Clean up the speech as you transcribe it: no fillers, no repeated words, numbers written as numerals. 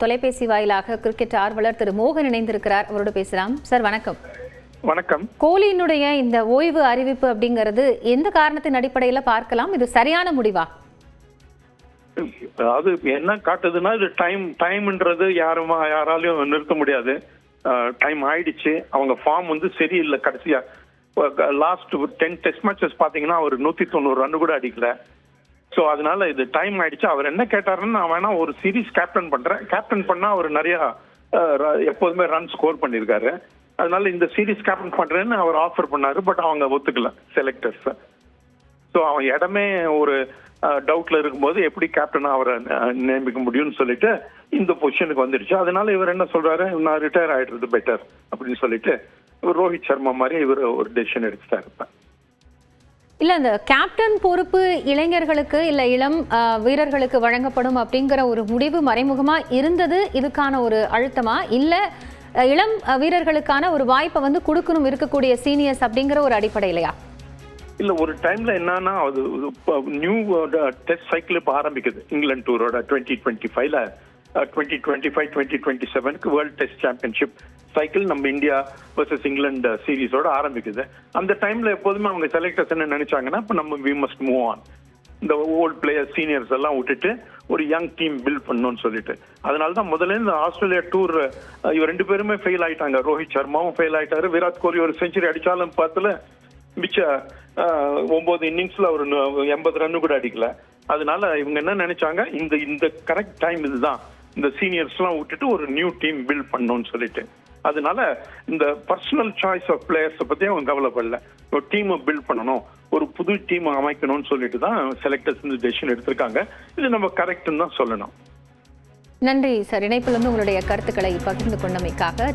தொலைபேசி வாயிலாக கிரிக்கெட் ஆர்வலர் திரு மோகன் இணைந்திருக்கிறார். அவரோடு பேசலாம். சார் வணக்கம். வணக்கம். கோலியினுடைய இந்த ஓய்வு அறிவிப்பு அப்படிங்கிறது எந்த காரணத்தின் அடிப்படையில் பார்க்கலாம்? இது சரியான முடிவா? அது என்ன காட்டுதுன்னா, இது டைம்ன்றது யாராலையும் நிறுத்த முடியாது. டைம் ஆயிடுச்சு. அவங்க ஃபார்ம் சரியில்லை. கடைசியா லாஸ்ட் 10 டெஸ்ட் மேட்சஸ் பாத்தீங்கன்னா அவர் 190 ரன் கூட அடிக்கல. ஸோ அதனால இது டைம் ஆயிடுச்சு. அவர் என்ன கேட்டாருன்னு, நான் வேணா ஒரு சீரீஸ் கேப்டன் பண்றேன், கேப்டன் பண்ணா அவர் நிறைய எப்போதுமே ரன் ஸ்கோர் பண்ணியிருக்காரு, அதனால இந்த சீரீஸ் கேப்டன் பண்றேன்னு அவர் ஆஃபர் பண்ணாரு. பட் அவங்க ஒத்துக்கல செலக்டர்ஸ். ஸோ அவன் இடமே ஒரு டவுட்ல இருக்கும்போது எப்படி கேப்டனா அவரை நியமிக்க முடியும்னு சொல்லிட்டு இந்த பொசிஷனுக்கு வந்துடுச்சு. அதனால இவர் என்ன சொல்றாரு, நான் ரிட்டையர் ஆயிடுறது பெட்டர் அப்படின்னு சொல்லிட்டு ரோஹித் சர்மா மாதிரி இவர் ஒரு டெசிஷன் எடுத்துட்டாரு. இல்ல, இந்த கேப்டன் பொறுப்பு இளைஞர்களுக்கு இல்ல இளம் வீரர்களுக்கு வழங்கப்படும் அப்படிங்கிற ஒரு முடிவு மறைமுகமா இருந்தது. இதுக்கான ஒரு அழுத்தமா, இல்ல இளம் வீரர்களுக்கான ஒரு வாய்ப்பை கொடுக்கணும் இருக்கக்கூடிய சீனியர்ஸ் அப்படிங்கிற ஒரு அடிப்படையிலையா? இல்ல, ஒரு டைம்ல என்னன்னா, அது நியூ டெஸ்ட் சைக்கிள் இப்ப ஆரம்பிக்குது. இங்கிலாந்து டூரோட 2025ல 2025-2027 வேர்ல்ட் டெஸ்ட் சாம்பியன்ஷிப் சைக்கிள் நம்ம இந்தியா வர்சஸ் இங்கிலாந்து சீரீஸோட ஆரம்பிக்குது. அந்த டைம்ல எப்போதுமே அவங்க செலக்டர்ஸ் என்ன நினைச்சாங்கன்னா, இப்ப நம்ம வி மஸ்ட் மூவ் ஆன், இந்த ஓல்ட் பிளேயர் சீனியர்ஸ் எல்லாம் விட்டுட்டு ஒரு யங் டீம் பில்ட் பண்ணணும்னு சொல்லிட்டு. அதனாலதான் முதல்ல இந்த ஆஸ்திரேலியா டூர் இவர் 2 பேருமே ஃபெயில் ஆயிட்டாங்க. ரோஹித் சர்மாவும் ஃபெயில் ஆயிட்டாரு. விராட் கோலி ஒரு செஞ்சுரி அடிச்சாலும் பார்த்துல மிச்ச 9 இன்னிங்ஸ்ல ஒரு 80 ரன் கூட அடிக்கல. அதனால இவங்க என்ன நினைச்சாங்க, இந்த கரெக்ட் டைம் இதுதான், இந்த சீனியர்ஸ் எல்லாம் விட்டுட்டு ஒரு நியூ டீம் பில்ட் பண்ணணும்னு சொல்லிட்டு. அதனால இந்த பர்சனல் சாய்ஸ் ஆஃப் பிளேயர்ஸ் பத்தி அவங்க கவலைப்படல. ஒரு டீமை பில்ட் பண்ணணும், ஒரு புது டீம் அமைக்கணும்னு சொல்லிட்டு தான் செலக்டர்ஸ் இந்த டெசிஷன் எடுத்திருக்காங்க. இது நம்ம கரெக்ட்னு தான் சொல்லணும். நன்றி சார். இணைப்பிலிருந்து உங்களுடைய கருத்துக்களை பகிர்ந்து கொண்டமைக்காக.